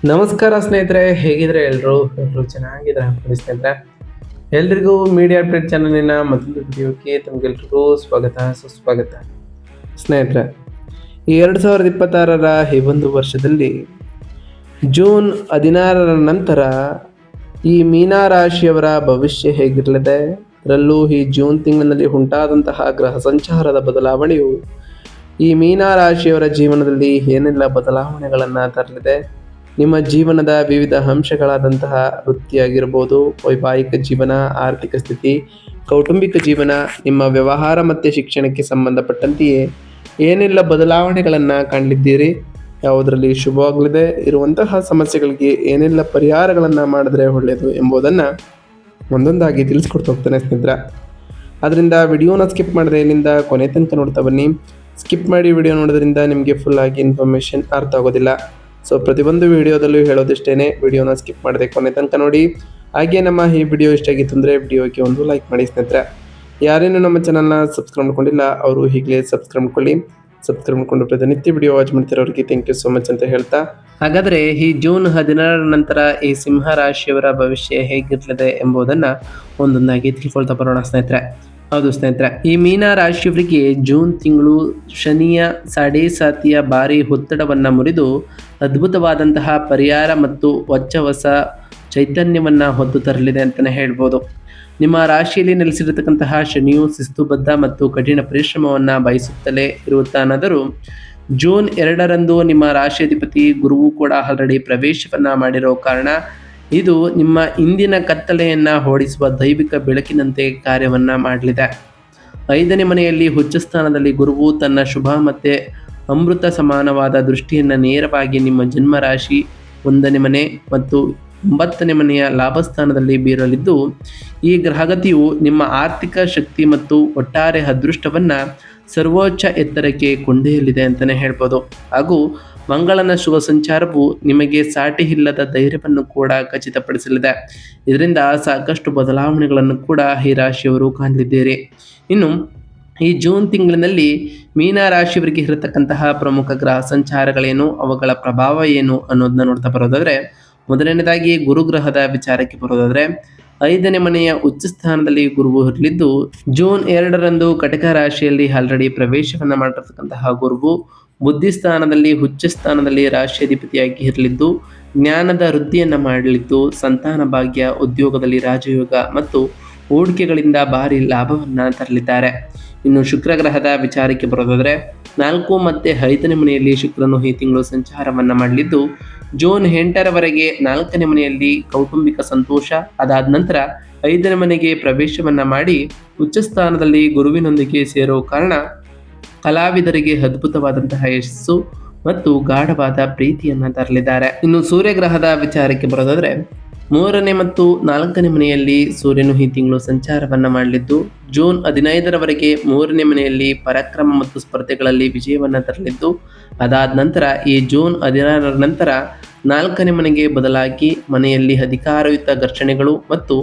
ನಮಸ್ಕಾರ ಸ್ನೇಹಿತರೆ, ಹೇಗಿದ್ರೆ ಎಲ್ಲರೂ ಚೆನ್ನಾಗಿದ್ರೆ ಅನ್ಕೊಳ್ಳಿ ಸ್ನೇಹಿತರೆ. ಎಲ್ರಿಗೂ ಮೀಡಿಯಾ ಅಪ್ಡೇಟ್ ಚಾನಲಿನ ಮತ್ತೊಂದು ವಿಡಿಯೋಕ್ಕೆ ತಮಗೆಲ್ರಿಗೂ ಸ್ವಾಗತ ಸುಸ್ವಾಗತ. ಸ್ನೇಹಿತರೆ, ಈ 2026ರ ಈ ಒಂದು ವರ್ಷದಲ್ಲಿ ಜೂನ್ 16ರ ನಂತರ ಈ ಮೀನ ರಾಶಿಯವರ ಭವಿಷ್ಯ ಹೇಗಿರಲಿದೆ, ಅದರಲ್ಲೂ ಈ ಜೂನ್ ತಿಂಗಳಿನಲ್ಲಿ ಉಂಟಾದಂತಹ ಗ್ರಹ ಸಂಚಾರದ ಬದಲಾವಣೆಯು ಈ ಮೀನ ರಾಶಿಯವರ ಜೀವನದಲ್ಲಿ ಏನೆಲ್ಲ ಬದಲಾವಣೆಗಳನ್ನು ತರಲಿದೆ, ನಿಮ್ಮ ಜೀವನದ ವಿವಿಧ ಅಂಶಗಳಾದಂತಹ ವೃತ್ತಿಯಾಗಿರ್ಬೋದು, ವೈವಾಹಿಕ ಜೀವನ, ಆರ್ಥಿಕ ಸ್ಥಿತಿ, ಕೌಟುಂಬಿಕ ಜೀವನ, ನಿಮ್ಮ ವ್ಯವಹಾರ ಮತ್ತು ಶಿಕ್ಷಣಕ್ಕೆ ಸಂಬಂಧಪಟ್ಟಂತೆಯೇ ಏನೆಲ್ಲ ಬದಲಾವಣೆಗಳನ್ನು ಕಾಣಲಿದ್ದೀರಿ, ಯಾವುದರಲ್ಲಿ ಶುಭವಾಗಲಿದೆ, ಇರುವಂತಹ ಸಮಸ್ಯೆಗಳಿಗೆ ಏನೆಲ್ಲ ಪರಿಹಾರಗಳನ್ನು ಮಾಡಿದ್ರೆ ಒಳ್ಳೆಯದು ಎಂಬುದನ್ನು ಒಂದೊಂದಾಗಿ ತಿಳಿಸ್ಕೊಡ್ತಾ ಹೋಗ್ತಾನೆ ಸ್ನೇಹಿತರ. ಅದರಿಂದ ವಿಡಿಯೋನ ಸ್ಕಿಪ್ ಮಾಡಿದೆ ಇಲ್ಲಿಂದ ಕೊನೆ ತನಕ ನೋಡ್ತಾ ಬನ್ನಿ. ಸ್ಕಿಪ್ ಮಾಡಿ ವಿಡಿಯೋ ನೋಡೋದ್ರಿಂದ ನಿಮಗೆ ಫುಲ್ ಆಗಿ ಇನ್ಫಾರ್ಮೇಷನ್ ಅರ್ಥ ಆಗೋದಿಲ್ಲ. ಸೊ ಪ್ರತಿಯೊಂದು ವಿಡಿಯೋದಲ್ಲೂ ಹೇಳೋದಿಷ್ಟೇ, ವಿಡಿಯೋನ ಸ್ಕಿಪ್ ಮಾಡದೆ ಕೊನೆ ತನಕ ನೋಡಿ. ಹಾಗೆ ನಮ್ಮ ಈ ವಿಡಿಯೋ ಇಷ್ಟ ಆಗಿತ್ತು ಅಂದರೆ ವಿಡಿಯೋಗೆ ಒಂದು ಲೈಕ್ ಮಾಡಿ ಸ್ನೇಹಿತರೆ. ಯಾರೇನು ನಮ್ಮ ಚಾನಲ್ನ ಸಬ್ಸ್ಕ್ರೈಬ್ ಮಾಡ್ಕೊಂಡಿಲ್ಲ ಅವರು ಈಗಲೇ ಸಬ್ಸ್ಕ್ರೈಬ್ ಮಾಡ್ಕೊಳ್ಳಿ. ಸಬ್ಸ್ಕ್ರೈಬ್ ಮಾಡ್ಕೊಂಡು ಪ್ರತಿನಿತ್ಯ ವಿಡಿಯೋ ವಾಚ್ ಮಾಡ್ತಿರೋರಿಗೆ ಥ್ಯಾಂಕ್ ಯು ಸೋ ಮಚ್ ಅಂತ ಹೇಳ್ತಾ, ಹಾಗಾದರೆ ಈ ಜೂನ್ 16ರ ನಂತರ ಈ ಸಿಂಹ ರಾಶಿಯವರ ಭವಿಷ್ಯ ಹೇಗಿರ್ತದೆ ಎಂಬುದನ್ನು ಒಂದೊಂದಾಗಿ ತಿಳ್ಕೊಳ್ತಾ ಬರೋಣ ಸ್ನೇಹಿತರೆ. ಹೌದು ಸ್ನೇಹಿತರೆ, ಈ ಮೀನ ರಾಶಿಯವರಿಗೆ ಜೂನ್ ತಿಂಗಳು ಶನಿಯ ಸಾಡೇಸಾತಿಯ ಭಾರಿ ಒತ್ತಡವನ್ನು ಮುರಿದು ಅದ್ಭುತವಾದಂತಹ ಪರಿಹಾರ ಮತ್ತು ಹೊಸ ಚೈತನ್ಯವನ್ನು ಹೊತ್ತು ತರಲಿದೆ ಅಂತಲೇ ಹೇಳ್ಬೋದು. ನಿಮ್ಮ ರಾಶಿಯಲ್ಲಿ ನೆಲೆಸಿರತಕ್ಕಂತಹ ಶನಿಯು ಶಿಸ್ತುಬದ್ಧ ಮತ್ತು ಕಠಿಣ ಪರಿಶ್ರಮವನ್ನು ಬಯಸುತ್ತಲೇ ಇರುತ್ತಾನಾದರೂ ಜೂನ್ 2ರಂದು ನಿಮ್ಮ ರಾಶಿಯಾಧಿಪತಿ ಗುರುವು ಕೂಡ ಆಲ್ರೆಡಿ ಪ್ರವೇಶವನ್ನು ಮಾಡಿರೋ ಕಾರಣ ಇದು ನಿಮ್ಮ ಇಂದಿನ ಕತ್ತಲೆಯನ್ನು ಓಡಿಸುವ ದೈವಿಕ ಬೆಳಕಿನಂತೆ ಕಾರ್ಯವನ್ನು ಮಾಡಲಿದೆ. 5ನೇ ಮನೆಯಲ್ಲಿ ಉಚ್ಚ ಸ್ಥಾನದಲ್ಲಿ ಗುರುವು ತನ್ನ ಶುಭ ಮತ್ತು ಅಮೃತ ಸಮಾನವಾದ ದೃಷ್ಟಿಯನ್ನು ನೇರವಾಗಿ ನಿಮ್ಮ ಜನ್ಮ ರಾಶಿ 1ನೇ ಮನೆ ಮತ್ತು 9ನೇ ಮನೆಯ ಲಾಭಸ್ಥಾನದಲ್ಲಿ ಬೀರಲಿದ್ದು, ಈ ಗ್ರಹಗತಿಯು ನಿಮ್ಮ ಆರ್ಥಿಕ ಶಕ್ತಿ ಮತ್ತು ಒಟ್ಟಾರೆ ಅದೃಷ್ಟವನ್ನು ಸರ್ವೋಚ್ಚ ಎತ್ತರಕ್ಕೆ ಕೊಂಡೊಯ್ಯಲಿದೆ ಅಂತಲೇ ಹೇಳ್ಬೋದು. ಹಾಗೂ ಮಂಗಳನ ಶುಭ ಸಂಚಾರವು ನಿಮಗೆ ಸಾಟಿ ಇಲ್ಲದ ಧೈರ್ಯವನ್ನು ಕೂಡ ಖಚಿತಪಡಿಸಲಿದೆ. ಇದರಿಂದ ಸಾಕಷ್ಟು ಬದಲಾವಣೆಗಳನ್ನು ಕೂಡ ಈ ರಾಶಿಯವರು ಕಾಣಲಿದ್ದೀರಿ. ಇನ್ನು ಈ ಜೂನ್ ತಿಂಗಳಿನಲ್ಲಿ ಮೀನ ರಾಶಿಯವರಿಗೆ ಇರತಕ್ಕಂತಹ ಪ್ರಮುಖ ಗ್ರಹ ಸಂಚಾರಗಳೇನು, ಅವುಗಳ ಪ್ರಭಾವ ಏನು ಅನ್ನೋದನ್ನ ನೋಡ್ತಾ ಬರೋದಾದರೆ, ಮೊದಲನೇದಾಗಿ ಗುರುಗ್ರಹದ ವಿಚಾರಕ್ಕೆ ಬರೋದಾದರೆ 5ನೇ ಮನೆಯ ಉಚ್ಚ ಸ್ಥಾನದಲ್ಲಿ ಗುರುವು ಇರಲಿದ್ದು, ಜೂನ್ 2ರಂದು ಕಟಕ ರಾಶಿಯಲ್ಲಿ ಆಲ್ರೆಡಿ ಪ್ರವೇಶವನ್ನು ಮಾಡಿರ್ತಕ್ಕಂತಹ ಗುರುವು ಬುದ್ಧಿಸ್ಥಾನದಲ್ಲಿ ಉಚ್ಚ ಸ್ಥಾನದಲ್ಲಿ ರಾಶಿಯಾಧಿಪತಿಯಾಗಿ ಇರಲಿದ್ದು, ಜ್ಞಾನದ ವೃದ್ಧಿಯನ್ನು ಮಾಡಲಿದ್ದು, ಸಂತಾನ ಭಾಗ್ಯ, ಉದ್ಯೋಗದಲ್ಲಿ ರಾಜಯೋಗ ಮತ್ತು ಹೂಡಿಕೆಗಳಿಂದ ಭಾರಿ ಲಾಭವನ್ನು ತರಲಿದ್ದಾರೆ. ಇನ್ನು ಶುಕ್ರ ಗ್ರಹದ ವಿಚಾರಕ್ಕೆ ಬರೋದಾದರೆ 4 ಮತ್ತು 5ನೇ ಮನೆಯಲ್ಲಿ ಶುಕ್ರನು ಈ ತಿಂಗಳು ಸಂಚಾರವನ್ನು ಮಾಡಲಿದ್ದು, ಜೂನ್ 8ರವರೆಗೆ 4ನೇ ಮನೆಯಲ್ಲಿ ಕೌಟುಂಬಿಕ ಸಂತೋಷ, ಅದಾದ ನಂತರ 5ನೇ ಮನೆಗೆ ಪ್ರವೇಶವನ್ನು ಮಾಡಿ ಉಚ್ಚ ಸ್ಥಾನದಲ್ಲಿ ಗುರುವಿನೊಂದಿಗೆ ಸೇರೋ ಕಾರಣ ಕಲಾವಿದರಿಗೆ ಅದ್ಭುತವಾದಂತಹ ಯಶಸ್ಸು ಮತ್ತು ಗಾಢವಾದ ಪ್ರೀತಿಯನ್ನು ತರಲಿದ್ದಾರೆ. ಇನ್ನು ಸೂರ್ಯಗ್ರಹದ ವಿಚಾರಕ್ಕೆ ಬರೋದಾದರೆ 3ನೇ ಮತ್ತು 4ನೇ ಮನೆಯಲ್ಲಿ ಸೂರ್ಯನು ಈ ತಿಂಗಳು ಸಂಚಾರವನ್ನು ಮಾಡಲಿದ್ದು, ಜೂನ್ 15ರವರೆಗೆ 3ನೇ ಮನೆಯಲ್ಲಿ ಪರಾಕ್ರಮ ಮತ್ತು ಸ್ಪರ್ಧೆಗಳಲ್ಲಿ ವಿಜಯವನ್ನು ತರಲಿದ್ದು, ಅದಾದ ನಂತರ ಈ ಜೂನ್ 16ರ ನಂತರ 4ನೇ ಮನೆಗೆ ಬದಲಾಗಿ ಮನೆಯಲ್ಲಿ ಅಧಿಕಾರಯುತ ಘರ್ಷಣೆಗಳು ಮತ್ತು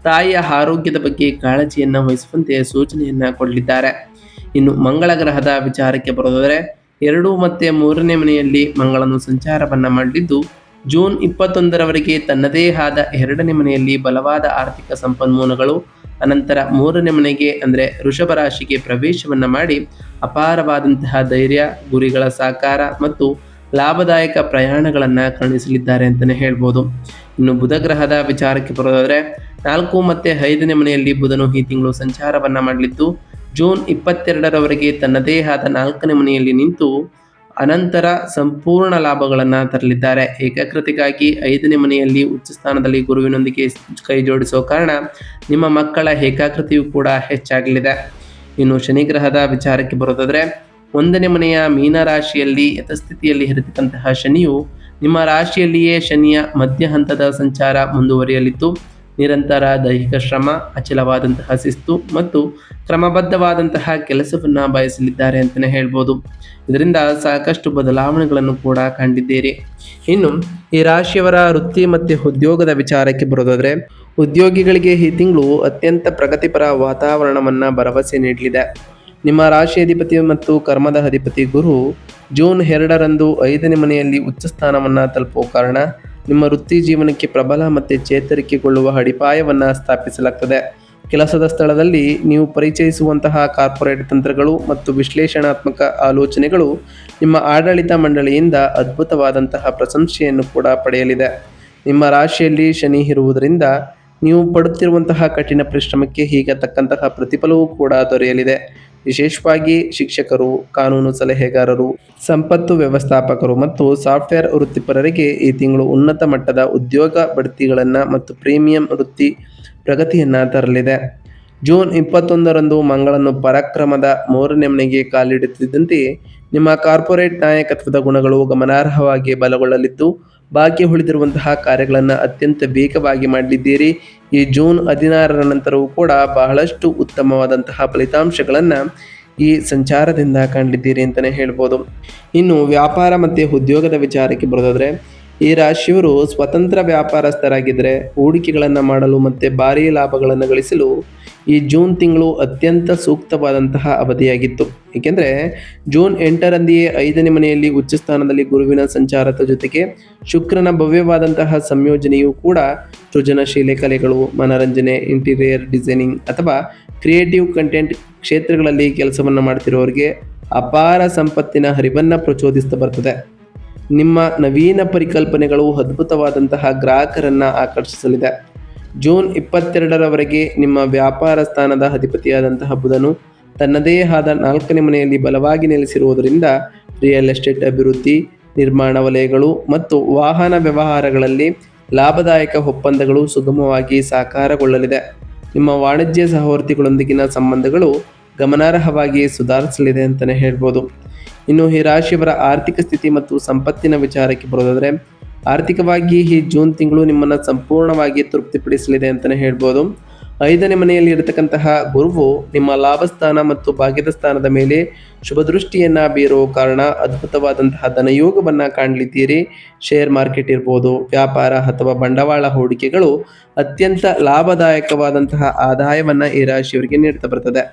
ತಾಯಿಯ ಆರೋಗ್ಯದ ಬಗ್ಗೆ ಕಾಳಜಿಯನ್ನು ವಹಿಸುವಂತೆ ಸೂಚನೆಯನ್ನು ಕೊಡಲಿದ್ದಾರೆ. ಇನ್ನು ಮಂಗಳ ಗ್ರಹದ ವಿಚಾರಕ್ಕೆ ಬರೋದಾದರೆ 2 ಮತ್ತು 3ನೇ ಮನೆಯಲ್ಲಿ ಮಂಗಳನು ಸಂಚಾರವನ್ನು ಮಾಡಲಿದ್ದು, ಜೂನ್ 21ರವರೆಗೆ ತನ್ನದೇ ಆದ 2ನೇ ಮನೆಯಲ್ಲಿ ಬಲವಾದ ಆರ್ಥಿಕ ಸಂಪನ್ಮೂಲಗಳು, ಅನಂತರ 3ನೇ ಮನೆಗೆ ಅಂದರೆ ವೃಷಭ ರಾಶಿಗೆ ಪ್ರವೇಶವನ್ನು ಮಾಡಿ ಅಪಾರವಾದಂತಹ ಧೈರ್ಯ, ಗುರಿಗಳ ಸಾಕಾರ ಮತ್ತು ಲಾಭದಾಯಕ ಪ್ರಯಾಣಗಳನ್ನು ಕರುಣಿಸಲಿದ್ದಾರೆ ಅಂತಲೇ ಹೇಳ್ಬೋದು. ಇನ್ನು ಬುಧ ಗ್ರಹದ ವಿಚಾರಕ್ಕೆ ಬರೋದಾದರೆ 4 ಮತ್ತು 5ನೇ ಮನೆಯಲ್ಲಿ ಬುಧನು ಈ ತಿಂಗಳು ಸಂಚಾರವನ್ನು ಮಾಡಲಿದ್ದು, ಜೂನ್ 22ರವರೆಗೆ ತನ್ನದೇ ಆದ 4ನೇ ಮನೆಯಲ್ಲಿ ನಿಂತು ಅನಂತರ ಸಂಪೂರ್ಣ ಲಾಭಗಳನ್ನು ತರಲಿದ್ದಾರೆ. ಏಕಾಗ್ರತೆಗಾಗಿ 5ನೇ ಮನೆಯಲ್ಲಿ ಉಚ್ಚ ಸ್ಥಾನದಲ್ಲಿ ಗುರುವಿನೊಂದಿಗೆ ಕೈ ಜೋಡಿಸೋ ಕಾರಣ ನಿಮ್ಮ ಮಕ್ಕಳ ಏಕಾಗ್ರತೆಯು ಕೂಡ ಹೆಚ್ಚಾಗಲಿದೆ. ಇನ್ನು ಶನಿ ಗ್ರಹದ ವಿಚಾರಕ್ಕೆ ಬರೋದಾದರೆ 1ನೇ ಮನೆಯ ಮೀನ ರಾಶಿಯಲ್ಲಿ ಯಥಸ್ಥಿತಿಯಲ್ಲಿ ಇರತಕ್ಕಂತಹ ಶನಿಯು ನಿಮ್ಮ ರಾಶಿಯಲ್ಲಿಯೇ ಶನಿಯ ಮಧ್ಯ ಹಂತದ ಸಂಚಾರ ಮುಂದುವರಿಯಲಿದ್ದು, ನಿರಂತರ ದೈಹಿಕ ಶ್ರಮ, ಅಚಲವಾದಂತಹ ಶಿಸ್ತು ಮತ್ತು ಕ್ರಮಬದ್ಧವಾದಂತಹ ಕೆಲಸವನ್ನು ಬಯಸಲಿದ್ದಾರೆ ಅಂತಲೇ ಹೇಳ್ಬೋದು. ಇದರಿಂದ ಸಾಕಷ್ಟು ಬದಲಾವಣೆಗಳನ್ನು ಕೂಡ ಕಂಡಿದ್ದೀರಿ. ಇನ್ನು ಈ ರಾಶಿಯವರ ವೃತ್ತಿ ಮತ್ತು ಉದ್ಯೋಗದ ವಿಚಾರಕ್ಕೆ ಬರೋದಾದರೆ, ಉದ್ಯೋಗಿಗಳಿಗೆ ಈ ತಿಂಗಳು ಅತ್ಯಂತ ಪ್ರಗತಿಪರ ವಾತಾವರಣವನ್ನು ಭರವಸೆ ನೀಡಲಿದೆ. ನಿಮ್ಮ ರಾಶಿ ಅಧಿಪತಿ ಮತ್ತು ಕರ್ಮದ ಅಧಿಪತಿ ಗುರು ಜೂನ್ 2ರಂದು 5ನೇ ಮನೆಯಲ್ಲಿ ಉಚ್ಚ ಸ್ಥಾನವನ್ನು ತಲುಪುವ ಕಾರಣ ನಿಮ್ಮ ವೃತ್ತಿ ಜೀವನಕ್ಕೆ ಪ್ರಬಲ ಮತ್ತು ಚೇತರಿಕೆಗೊಳ್ಳುವ ಅಡಿಪಾಯವನ್ನು ಸ್ಥಾಪಿಸಲಾಗ್ತದೆ. ಕೆಲಸದ ಸ್ಥಳದಲ್ಲಿ ನೀವು ಪರಿಚಯಿಸುವಂತಹ ಕಾರ್ಪೊರೇಟ್ ತಂತ್ರಗಳು ಮತ್ತು ವಿಶ್ಲೇಷಣಾತ್ಮಕ ಆಲೋಚನೆಗಳು ನಿಮ್ಮ ಆಡಳಿತ ಮಂಡಳಿಯಿಂದ ಅದ್ಭುತವಾದಂತಹ ಪ್ರಶಂಸೆಯನ್ನು ಕೂಡ ಪಡೆಯಲಿದೆ. ನಿಮ್ಮ ರಾಶಿಯಲ್ಲಿ ಶನಿ ಇರುವುದರಿಂದ ನೀವು ಪಡುತ್ತಿರುವಂತಹ ಕಠಿಣ ಪರಿಶ್ರಮಕ್ಕೆ ಈಗ ತಕ್ಕಂತಹ ಪ್ರತಿಫಲವೂ ಕೂಡ ದೊರೆಯಲಿದೆ. ವಿಶೇಷವಾಗಿ ಶಿಕ್ಷಕರು, ಕಾನೂನು ಸಲಹೆಗಾರರು, ಸಂಪತ್ತು ವ್ಯವಸ್ಥಾಪಕರು ಮತ್ತು ಸಾಫ್ಟ್ವೇರ್ ವೃತ್ತಿಪರರಿಗೆ ಈ ತಿಂಗಳು ಉನ್ನತ ಮಟ್ಟದ ಉದ್ಯೋಗ ಬಡ್ತಿಗಳನ್ನು ಮತ್ತು ಪ್ರೀಮಿಯಂ ವೃತ್ತಿ ಪ್ರಗತಿಯನ್ನು ತರಲಿದೆ. ಜೂನ್ 21ರಂದು ಮಂಗಳನು ಪರಾಕ್ರಮದ 3ನೇ ಮನೆಗೆ ಕಾಲಿಡುತ್ತಿದ್ದಂತೆಯೇ ನಿಮ್ಮ ಕಾರ್ಪೊರೇಟ್ ನಾಯಕತ್ವದ ಗುಣಗಳು ಗಮನಾರ್ಹವಾಗಿ ಬಲಗೊಳ್ಳಲಿದ್ದು, ಬಾಕಿ ಉಳಿದಿರುವಂತಹ ಕಾರ್ಯಗಳನ್ನು ಅತ್ಯಂತ ವೇಗವಾಗಿ ಮಾಡಲಿದ್ದೀರಿ. ಈ ಜೂನ್ 16ರ ನಂತರವೂ ಕೂಡ ಬಹಳಷ್ಟು ಉತ್ತಮವಾದಂತಹ ಫಲಿತಾಂಶಗಳನ್ನು ಈ ಸಂಚಾರದಿಂದ ಕಾಣಲಿದ್ದೀರಿ ಅಂತಲೇ ಹೇಳ್ಬೋದು. ಇನ್ನು ವ್ಯಾಪಾರ ಮತ್ತು ಉದ್ಯೋಗದ ವಿಚಾರಕ್ಕೆ ಬರೋದಾದರೆ, ಈ ರಾಶಿಯವರು ಸ್ವತಂತ್ರ ವ್ಯಾಪಾರಸ್ಥರಾಗಿದ್ದರೆ ಹೂಡಿಕೆಗಳನ್ನು ಮಾಡಲು ಮತ್ತು ಭಾರೀ ಲಾಭಗಳನ್ನು ಗಳಿಸಲು ಈ ಜೂನ್ ತಿಂಗಳು ಅತ್ಯಂತ ಸೂಕ್ತವಾದಂತಹ ಅವಧಿಯಾಗಿತ್ತು. ಏಕೆಂದರೆ ಜೂನ್ 8ರಂದೆಯೇ 5ನೇ ಮನೆಯಲ್ಲಿ ಉಚ್ಚ ಸ್ಥಾನದಲ್ಲಿ ಗುರುವಿನ ಸಂಚಾರದ ಜೊತೆಗೆ ಶುಕ್ರನ ಭವ್ಯವಾದಂತಹ ಸಂಯೋಜನೆಯೂ ಕೂಡ ಸೃಜನಶೀಲ ಕಲೆಗಳು, ಮನರಂಜನೆ, ಇಂಟೀರಿಯರ್ ಡಿಸೈನಿಂಗ್ ಅಥವಾ ಕ್ರಿಯೇಟಿವ್ ಕಂಟೆಂಟ್ ಕ್ಷೇತ್ರಗಳಲ್ಲಿ ಕೆಲಸವನ್ನು ಮಾಡ್ತಿರೋರಿಗೆ ಅಪಾರ ಸಂಪತ್ತಿನ ಹರಿವನ್ನು ಪ್ರಚೋದಿಸ್ತಾ ಬರ್ತದೆ. ನಿಮ್ಮ ನವೀನ ಪರಿಕಲ್ಪನೆಗಳು ಅದ್ಭುತವಾದಂತಹ ಗ್ರಾಹಕರನ್ನು ಆಕರ್ಷಿಸಲಿದೆ. ಜೂನ್ 22ರವರೆಗೆ ನಿಮ್ಮ ವ್ಯಾಪಾರ ಸ್ಥಾನದ ಅಧಿಪತಿಯಾದಂತಹ ಬುಧನು ತನ್ನದೇ ಆದ 4ನೇ ಮನೆಯಲ್ಲಿ ಬಲವಾಗಿ ನೆಲೆಸಿರುವುದರಿಂದ ರಿಯಲ್ ಎಸ್ಟೇಟ್ ಅಭಿವೃದ್ಧಿ, ನಿರ್ಮಾಣ ವಲಯಗಳು ಮತ್ತು ವಾಹನ ವ್ಯವಹಾರಗಳಲ್ಲಿ ಲಾಭದಾಯಕ ಒಪ್ಪಂದಗಳು ಸುಗಮವಾಗಿ ಸಾಕಾರಗೊಳ್ಳಲಿದೆ. ನಿಮ್ಮ ವಾಣಿಜ್ಯ ಸಹವರ್ತಿಗಳೊಂದಿಗಿನ ಸಂಬಂಧಗಳು ಗಮನಾರ್ಹವಾಗಿ ಸುಧಾರಿಸಲಿದೆ ಅಂತಲೇ ಹೇಳ್ಬೋದು. ಇನ್ನು ಈ ರಾಶಿಯವರ ಆರ್ಥಿಕ ಸ್ಥಿತಿ ಮತ್ತು ಸಂಪತ್ತಿನ ವಿಚಾರಕ್ಕೆ ಬರೋದಾದರೆ, ಆರ್ಥಿಕವಾಗಿ ಈ ಜೂನ್ ತಿಂಗಳು ನಿಮ್ಮನ್ನು ಸಂಪೂರ್ಣವಾಗಿ ತೃಪ್ತಿಪಡಿಸಲಿದೆ ಅಂತಲೇ ಹೇಳ್ಬೋದು. 5ನೇ ಮನೆಯಲ್ಲಿ ಇರತಕ್ಕಂತಹ ಗುರುವು ನಿಮ್ಮ ಲಾಭಸ್ಥಾನ ಮತ್ತು ಭಾಗ್ಯದ ಸ್ಥಾನದ ಮೇಲೆ ಶುಭ ದೃಷ್ಟಿಯನ್ನು ಬೀರುವ ಕಾರಣ ಅದ್ಭುತವಾದಂತಹ ಧನಯೋಗವನ್ನು ಕಾಣಲಿದ್ದೀರಿ. ಶೇರ್ ಮಾರ್ಕೆಟ್ ಇರ್ಬೋದು, ವ್ಯಾಪಾರ ಅಥವಾ ಬಂಡವಾಳ ಹೂಡಿಕೆಗಳು ಅತ್ಯಂತ ಲಾಭದಾಯಕವಾದಂತಹ ಆದಾಯವನ್ನು ಈ ರಾಶಿಯವರಿಗೆ ನೀಡ್ತಾ ಬರ್ತದೆ.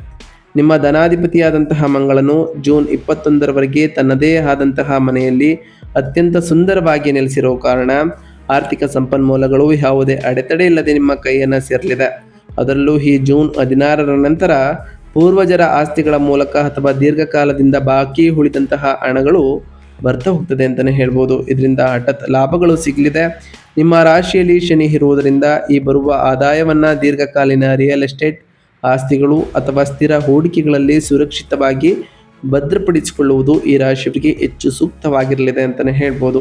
ನಿಮ್ಮ ಧನಾಧಿಪತಿಯಾದಂತಹ ಮಂಗಳನು ಜೂನ್ 21ರವರೆಗೆ ತನ್ನದೇ ಆದಂತಹ ಮನೆಯಲ್ಲಿ ಅತ್ಯಂತ ಸುಂದರವಾಗಿ ನೆಲೆಸಿರೋ ಕಾರಣ ಆರ್ಥಿಕ ಸಂಪನ್ಮೂಲಗಳು ಯಾವುದೇ ಅಡೆತಡೆ ಇಲ್ಲದೆ ನಿಮ್ಮ ಕೈಯನ್ನು ಸೇರಲಿದೆ. ಅದರಲ್ಲೂ ಈ ಜೂನ್ 16ರ ನಂತರ ಪೂರ್ವಜರ ಆಸ್ತಿಗಳ ಮೂಲಕ ಅಥವಾ ದೀರ್ಘಕಾಲದಿಂದ ಬಾಕಿ ಉಳಿದಂತಹ ಹಣಗಳು ಬರ್ತಾ ಹೋಗ್ತದೆ ಅಂತಲೇ ಹೇಳ್ಬೋದು. ಇದರಿಂದ ಹಠಾತ್ ಲಾಭಗಳು ಸಿಗಲಿದೆ. ನಿಮ್ಮ ರಾಶಿಯಲ್ಲಿ ಶನಿ ಇರುವುದರಿಂದ ಈ ಬರುವ ಆದಾಯವನ್ನು ದೀರ್ಘಕಾಲೀನ ರಿಯಲ್ ಎಸ್ಟೇಟ್ ಆಸ್ತಿಗಳು ಅಥವಾ ಸ್ಥಿರ ಹೂಡಿಕೆಗಳಲ್ಲಿ ಸುರಕ್ಷಿತವಾಗಿ ಭದ್ರಪಡಿಸಿಕೊಳ್ಳುವುದು ಈ ರಾಶಿಯವರಿಗೆ ಹೆಚ್ಚು ಸೂಕ್ತವಾಗಿರಲಿದೆ ಅಂತಲೇ ಹೇಳ್ಬೋದು.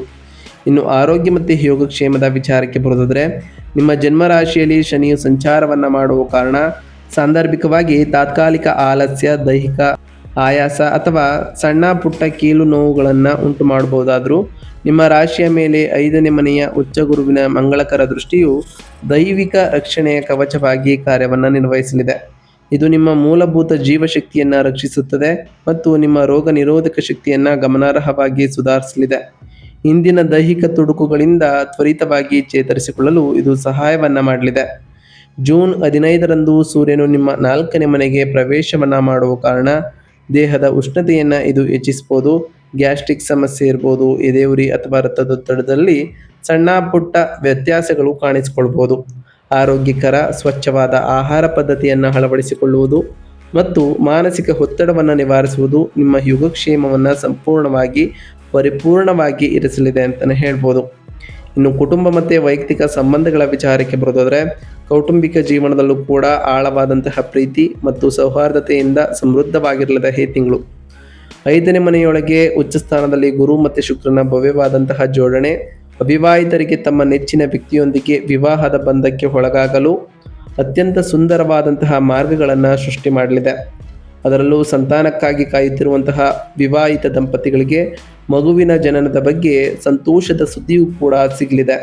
ಇನ್ನು ಆರೋಗ್ಯ ಮತ್ತು ಯೋಗಕ್ಷೇಮದ ವಿಚಾರಕ್ಕೆ ಬರೋದಾದರೆ, ನಿಮ್ಮ ಜನ್ಮ ರಾಶಿಯಲ್ಲಿ ಶನಿಯು ಸಂಚಾರವನ್ನು ಮಾಡುವ ಕಾರಣ ಸಾಂದರ್ಭಿಕವಾಗಿ ತಾತ್ಕಾಲಿಕ ಆಲಸ್ಯ, ದೈಹಿಕ ಆಯಾಸ ಅಥವಾ ಸಣ್ಣ ಪುಟ್ಟ ಕೀಲು ನೋವುಗಳನ್ನು ಉಂಟು ಮಾಡಬಹುದಾದರೂ ನಿಮ್ಮ ರಾಶಿಯ ಮೇಲೆ 5ನೇ ಮನೆಯ ಉಚ್ಚ ಗುರುವಿನ ಮಂಗಳಕರ ದೃಷ್ಟಿಯು ದೈವಿಕ ರಕ್ಷಣೆಯ ಕವಚವಾಗಿ ಕಾರ್ಯವನ್ನು ನಿರ್ವಹಿಸಲಿದೆ. ಇದು ನಿಮ್ಮ ಮೂಲಭೂತ ಜೀವಶಕ್ತಿಯನ್ನು ರಕ್ಷಿಸುತ್ತದೆ ಮತ್ತು ನಿಮ್ಮ ರೋಗ ನಿರೋಧಕ ಶಕ್ತಿಯನ್ನು ಗಮನಾರ್ಹವಾಗಿ ಸುಧಾರಿಸಲಿದೆ. ಇಂದಿನ ದೈಹಿಕ ತುಡುಕುಗಳಿಂದ ತ್ವರಿತವಾಗಿ ಚೇತರಿಸಿಕೊಳ್ಳಲು ಇದು ಸಹಾಯವನ್ನು ಮಾಡಲಿದೆ. ಜೂನ್ 15ರಂದು ಸೂರ್ಯನು ನಿಮ್ಮ 4ನೇ ಮನೆಗೆ ಪ್ರವೇಶವನ್ನು ಮಾಡುವ ಕಾರಣ ದೇಹದ ಉಷ್ಣತೆಯನ್ನು ಇದು ಹೆಚ್ಚಿಸಬಹುದು. ಗ್ಯಾಸ್ಟ್ರಿಕ್ ಸಮಸ್ಯೆ ಇರ್ಬೋದು, ಎದೆಯುರಿ ಅಥವಾ ರಕ್ತದೊತ್ತಡದಲ್ಲಿ ಸಣ್ಣ ಪುಟ್ಟ ವ್ಯತ್ಯಾಸಗಳು ಕಾಣಿಸಿಕೊಳ್ಬೋದು. ಆರೋಗ್ಯಕರ ಸ್ವಚ್ಛವಾದ ಆಹಾರ ಪದ್ಧತಿಯನ್ನು ಅಳವಡಿಸಿಕೊಳ್ಳುವುದು ಮತ್ತು ಮಾನಸಿಕ ಒತ್ತಡವನ್ನು ನಿವಾರಿಸುವುದು ನಿಮ್ಮ ಯೋಗಕ್ಷೇಮವನ್ನು ಪರಿಪೂರ್ಣವಾಗಿ ಇರಿಸಲಿದೆ ಅಂತಲೇ ಹೇಳ್ಬೋದು. ಇನ್ನು ಕುಟುಂಬ ಮತ್ತು ವೈಯಕ್ತಿಕ ಸಂಬಂಧಗಳ ವಿಚಾರಕ್ಕೆ ಬರೋದಾದರೆ, ಕೌಟುಂಬಿಕ ಜೀವನದಲ್ಲೂ ಕೂಡ ಆಳವಾದಂತಹ ಪ್ರೀತಿ ಮತ್ತು ಸೌಹಾರ್ದತೆಯಿಂದ ಸಮೃದ್ಧವಾಗಿರಲಿದೆ ಈ ತಿಂಗಳು. 5ನೇ ಮನೆಯೊಳಗೆ ಉಚ್ಚ ಸ್ಥಾನದಲ್ಲಿ ಗುರು ಮತ್ತು ಶುಕ್ರನ ಭವ್ಯವಾದಂತಹ ಜೋಡಣೆ ಅವಿವಾಹಿತರಿಗೆ ತಮ್ಮ ನೆಚ್ಚಿನ ವ್ಯಕ್ತಿಯೊಂದಿಗೆ ವಿವಾಹದ ಬಂಧಕ್ಕೆ ಒಳಗಾಗಲು ಅತ್ಯಂತ ಸುಂದರವಾದಂತಹ ಮಾರ್ಗಗಳನ್ನು ಸೃಷ್ಟಿ ಮಾಡಲಿದೆ. ಅದರಲ್ಲೂ ಸಂತಾನಕ್ಕಾಗಿ ಕಾಯುತ್ತಿರುವಂತಹ ವಿವಾಹಿತ ದಂಪತಿಗಳಿಗೆ ಮಗುವಿನ ಜನನದ ಬಗ್ಗೆ ಸಂತೋಷದ ಸುದ್ದಿಯೂ ಕೂಡ ಸಿಗಲಿದೆ.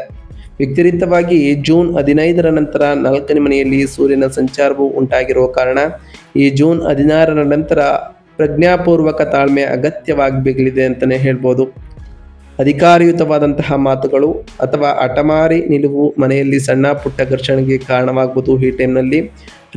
ವ್ಯತಿರಿಕ್ತವಾಗಿ ಜೂನ್ 15ರ ನಂತರ 4ನೇ ಮನೆಯಲ್ಲಿ ಸೂರ್ಯನ ಸಂಚಾರವು ಉಂಟಾಗಿರುವ ಕಾರಣ ಈ ಜೂನ್ 16ರ ನಂತರ ಪ್ರಜ್ಞಾಪೂರ್ವಕ ತಾಳ್ಮೆ ಅಗತ್ಯವಾಗಬೇಕಿದೆ ಅಂತಲೇ ಹೇಳ್ಬೋದು. ಅಧಿಕಾರಯುತವಾದಂತಹ ಮಾತುಗಳು ಅಥವಾ ಹಠಮಾರಿ ನಿಲುವು ಮನೆಯಲ್ಲಿ ಸಣ್ಣ ಪುಟ್ಟ ಘರ್ಷಣೆಗೆ ಕಾರಣವಾಗಬಹುದು. ಈ ಟೈಮ್ನಲ್ಲಿ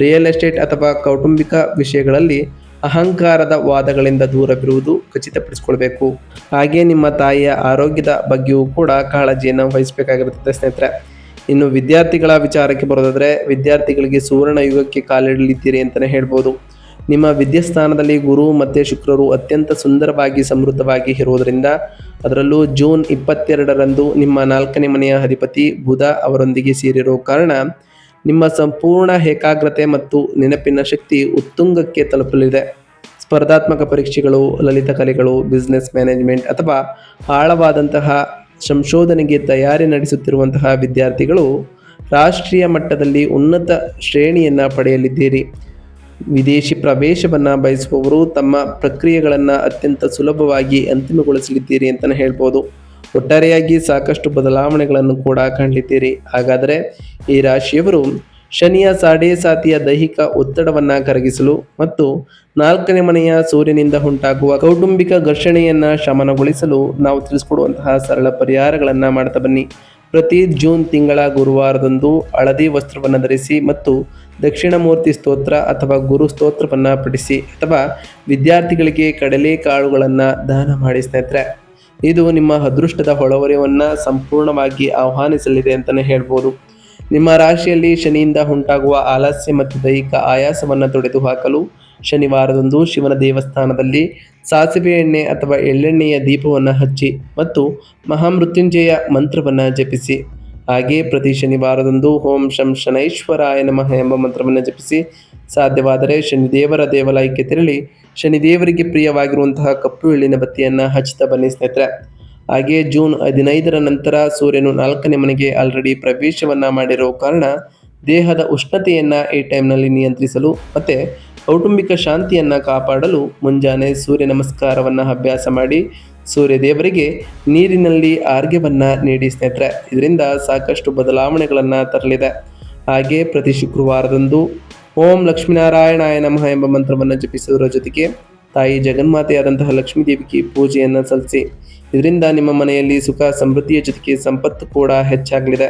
ರಿಯಲ್ ಎಸ್ಟೇಟ್ ಅಥವಾ ಕೌಟುಂಬಿಕ ವಿಷಯಗಳಲ್ಲಿ ಅಹಂಕಾರದ ವಾದಗಳಿಂದ ದೂರವಿರುವುದು ಖಚಿತಪಡಿಸಿಕೊಳ್ಬೇಕು. ಹಾಗೆ ನಿಮ್ಮ ತಾಯಿಯ ಆರೋಗ್ಯದ ಬಗ್ಗೆಯೂ ಕೂಡ ಕಾಳಜಿಯನ್ನು ವಹಿಸಬೇಕಾಗಿರುತ್ತದೆ ಸ್ನೇಹಿತರೆ. ಇನ್ನು ವಿದ್ಯಾರ್ಥಿಗಳ ವಿಚಾರಕ್ಕೆ ಬರೋದಾದರೆ, ವಿದ್ಯಾರ್ಥಿಗಳಿಗೆ ಸುವರ್ಣ ಯುಗಕ್ಕೆ ಕಾಲಿಡಲಿದ್ದೀರಿ ಅಂತಲೇ ಹೇಳ್ಬೋದು. ನಿಮ್ಮ ವಿದ್ಯಾಸ್ಥಾನದಲ್ಲಿ ಗುರು ಮತ್ತು ಶುಕ್ರರು ಅತ್ಯಂತ ಸುಂದರವಾಗಿ ಸಮೃದ್ಧವಾಗಿ ಇರುವುದರಿಂದ, ಅದರಲ್ಲೂ ಜೂನ್ 22ರಂದು ನಿಮ್ಮ 4ನೇ ಮನೆಯ ಅಧಿಪತಿ ಬುಧ ಅವರೊಂದಿಗೆ ಸೇರಿರೋ ಕಾರಣ ನಿಮ್ಮ ಸಂಪೂರ್ಣ ಏಕಾಗ್ರತೆ ಮತ್ತು ನೆನಪಿನ ಶಕ್ತಿ ಉತ್ತುಂಗಕ್ಕೆ ತಲುಪಲಿದೆ. ಸ್ಪರ್ಧಾತ್ಮಕ ಪರೀಕ್ಷೆಗಳು, ಲಲಿತ ಕಲೆಗಳು, ಬಿಸ್ನೆಸ್ ಮ್ಯಾನೇಜ್ಮೆಂಟ್ ಅಥವಾ ಆಳವಾದಂತಹ ಸಂಶೋಧನೆಗೆ ತಯಾರಿ ನಡೆಸುತ್ತಿರುವಂತಹ ವಿದ್ಯಾರ್ಥಿಗಳು ರಾಷ್ಟ್ರೀಯ ಮಟ್ಟದಲ್ಲಿ ಉನ್ನತ ಶ್ರೇಣಿಯನ್ನು ಪಡೆಯಲಿದ್ದೀರಿ. ವಿದೇಶಿ ಪ್ರವೇಶವನ್ನು ಬಯಸುವವರು ತಮ್ಮ ಪ್ರಕ್ರಿಯೆಗಳನ್ನು ಅತ್ಯಂತ ಸುಲಭವಾಗಿ ಅಂತಿಮಗೊಳಿಸಲಿದ್ದೀರಿ ಅಂತಲೇ ಹೇಳ್ಬೋದು. ಒಟ್ಟಾರೆಯಾಗಿ ಸಾಕಷ್ಟು ಬದಲಾವಣೆಗಳನ್ನು ಕೂಡ ಕಾಣಲಿದ್ದೀರಿ. ಹಾಗಾದರೆ ಈ ರಾಶಿಯವರು ಶನಿಯ ಸಾಡೆಸಾತಿಯ ದೈಹಿಕ ಒತ್ತಡವನ್ನು ಕರಗಿಸಲು ಮತ್ತು 4ನೇ ಮನೆಯ ಸೂರ್ಯನಿಂದ ಉಂಟಾಗುವ ಕೌಟುಂಬಿಕ ಘರ್ಷಣೆಯನ್ನು ಶಮನಗೊಳಿಸಲು ನಾವು ತಿಳಿಸ್ಕೊಡುವಂತಹ ಸರಳ ಪರಿಹಾರಗಳನ್ನು ಮಾಡ್ತಾ ಬನ್ನಿ. ಪ್ರತಿ ಜೂನ್ ತಿಂಗಳ ಗುರುವಾರದಂದು ಹಳದಿ ವಸ್ತ್ರವನ್ನು ಧರಿಸಿ ಮತ್ತು ದಕ್ಷಿಣಮೂರ್ತಿ ಸ್ತೋತ್ರ ಅಥವಾ ಗುರು ಸ್ತೋತ್ರವನ್ನು ಪಠಿಸಿ, ಅಥವಾ ವಿದ್ಯಾರ್ಥಿಗಳಿಗೆ ಕಡಲೆ ಕಾಳುಗಳನ್ನು ದಾನ ಮಾಡಿ ಸ್ನೇಹಿತರೆ. ಇದು ನಿಮ್ಮ ಅದೃಷ್ಟದ ಹೊಳವರಿಯನ್ನು ಸಂಪೂರ್ಣವಾಗಿ ಆಹ್ವಾನಿಸಲಿದೆ ಅಂತಲೇ ಹೇಳ್ಬೋದು. ನಿಮ್ಮ ರಾಶಿಯಲ್ಲಿ ಶನಿಯಿಂದ ಉಂಟಾಗುವ ಆಲಸ್ಯ ಮತ್ತು ದೈಹಿಕ ಆಯಾಸವನ್ನು ತೊಡೆದುಹಾಕಲು ಶನಿವಾರದಂದು ಶಿವನ ದೇವಸ್ಥಾನದಲ್ಲಿ ಸಾಸಿವೆ ಎಣ್ಣೆ ಅಥವಾ ಎಳ್ಳೆಣ್ಣೆಯ ದೀಪವನ್ನು ಹಚ್ಚಿ ಮತ್ತು ಮಹಾಮೃತ್ಯುಂಜಯ ಮಂತ್ರವನ್ನು ಜಪಿಸಿ. ಹಾಗೆ ಪ್ರತಿ ಶನಿವಾರದಂದು ಓಂ ಶಂ ಶನೈಶ್ವರಾಯ ನಮಃ ಎಂಬ ಮಂತ್ರವನ್ನು ಜಪಿಸಿ. ಸಾಧ್ಯವಾದರೆ ಶನಿದೇವರ ದೇವಾಲಯಕ್ಕೆ ತೆರಳಿ ಶನಿದೇವರಿಗೆ ಪ್ರಿಯವಾಗಿರುವಂತಹ ಕಪ್ಪು ಎಳ್ಳಿನ ಬತ್ತಿಯನ್ನು ಹಚ್ಚುತ್ತಾ ಬನ್ನಿ ಸ್ನೇಹಿತರೆ. ಹಾಗೆ ಜೂನ್ 15ರ ನಂತರ ಸೂರ್ಯನು 4ನೇ ಮನೆಗೆ ಆಲ್ರೆಡಿ ಪ್ರವೇಶವನ್ನು ಮಾಡಿರೋ ಕಾರಣ ದೇಹದ ಉಷ್ಣತೆಯನ್ನು ಈ ಟೈಮ್ನಲ್ಲಿ ನಿಯಂತ್ರಿಸಲು ಮತ್ತು ಕೌಟುಂಬಿಕ ಶಾಂತಿಯನ್ನು ಕಾಪಾಡಲು ಮುಂಜಾನೆ ಸೂರ್ಯ ನಮಸ್ಕಾರವನ್ನು ಅಭ್ಯಾಸ ಮಾಡಿ ಸೂರ್ಯ ದೇವರಿಗೆ ನೀರಿನಲ್ಲಿ ಆರ್ಘ್ಯವನ್ನು ನೀಡಿ ಸ್ನೇಹಿತರೆ. ಇದರಿಂದ ಸಾಕಷ್ಟು ಬದಲಾವಣೆಗಳನ್ನು ತರಲಿದೆ. ಹಾಗೆ ಪ್ರತಿ ಶುಕ್ರವಾರದಂದು ಓಂ ಲಕ್ಷ್ಮೀನಾರಾಯಣಾಯ ನಮಃ ಎಂಬ ಮಂತ್ರವನ್ನು ಜಪಿಸುವುದರ ಜೊತೆಗೆ ತಾಯಿ ಜಗನ್ಮಾತೆಯಾದಂತಹ ಲಕ್ಷ್ಮೀ ದೇವಿಗೆ ಪೂಜೆಯನ್ನು ಸಲ್ಲಿಸಿ. ಇದರಿಂದ ನಿಮ್ಮ ಮನೆಯಲ್ಲಿ ಸುಖ ಸಮೃದ್ಧಿಯ ಜೊತೆಗೆ ಸಂಪತ್ತು ಕೂಡ ಹೆಚ್ಚಾಗಲಿದೆ.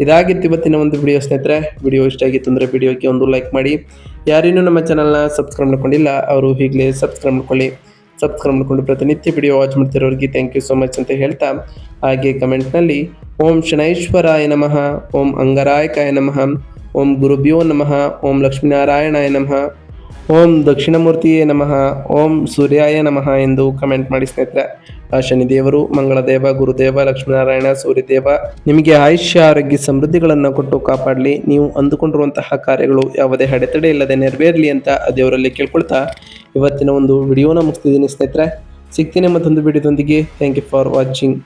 ಇದಾಗಿತ್ತು ಇವತ್ತಿನ ಒಂದು ವಿಡಿಯೋ ಸ್ನೇಹಿತರೆ. ವಿಡಿಯೋ ಇಷ್ಟ ಆಗಿತ್ತು ಅಂದರೆ ವಿಡಿಯೋಕ್ಕೆ ಒಂದು ಲೈಕ್ ಮಾಡಿ. ಯಾರೇನೂ ನಮ್ಮ ಚಾನಲ್ನ ಸಬ್ಸ್ಕ್ರೈಬ್ ಮಾಡ್ಕೊಂಡಿಲ್ಲ ಅವರು ಈಗಲೇ ಸಬ್ಸ್ಕ್ರೈಬ್ ಮಾಡ್ಕೊಳ್ಳಿ. ಸಬ್ಸ್ಕ್ರೈಬ್ ಮಾಡಿಕೊಂಡು ಪ್ರತಿನಿತ್ಯ ವಿಡಿಯೋ ವಾಚ್ ಮಾಡ್ತಿರೋರಿಗೆ ಥ್ಯಾಂಕ್ ಯು ಸೋ ಮಚ್ ಅಂತ ಹೇಳ್ತಾ, ಹಾಗೆ ಕಮೆಂಟ್ನಲ್ಲಿ ಓಂ ಶನೈಶ್ವರಾಯ ನಮಃ, ಓಂ ಅಂಗರಾಯಕಾಯ ನಮಃ, ಓಂ ಗುರುಭ್ಯೋ ನಮಃ, ಓಂ ಲಕ್ಷ್ಮೀನಾರಾಯಣಾಯ ನಮಃ, ಓಂ ದಕ್ಷಿಣಮೂರ್ತಿಯೇ ನಮಃ, ಓಂ ಸೂರ್ಯಾಯ ನಮಃ ಎಂದು ಕಮೆಂಟ್ ಮಾಡಿ ಸ್ನೇಹಿತರೆ. ಆ ಶನಿದೇವರು, ಮಂಗಳದೇವ, ಗುರುದೇವ, ಲಕ್ಷ್ಮೀನಾರಾಯಣ, ಸೂರ್ಯದೇವ ನಿಮಗೆ ಆಯುಷ್ಯ ಆರೋಗ್ಯ ಸಮೃದ್ಧಿಗಳನ್ನು ಕೊಟ್ಟು ಕಾಪಾಡಲಿ. ನೀವು ಅಂದುಕೊಂಡಿರುವಂತಹ ಕಾರ್ಯಗಳು ಯಾವುದೇ ಅಡೆತಡೆ ಇಲ್ಲದೆ ನೆರವೇರಲಿ ಅಂತ ದೇವರಲ್ಲಿ ಕೇಳ್ಕೊಳ್ತಾ ಇವತ್ತಿನ ಒಂದು ವಿಡಿಯೋನ ಮುಗಿಸ್ತಿದ್ದೀನಿ ಸ್ನೇಹಿತರೆ. ಸಿಗ್ತೀನಿ ಮತ್ತೊಂದು ವಿಡಿಯೋದೊಂದಿಗೆ. Thank you for watching.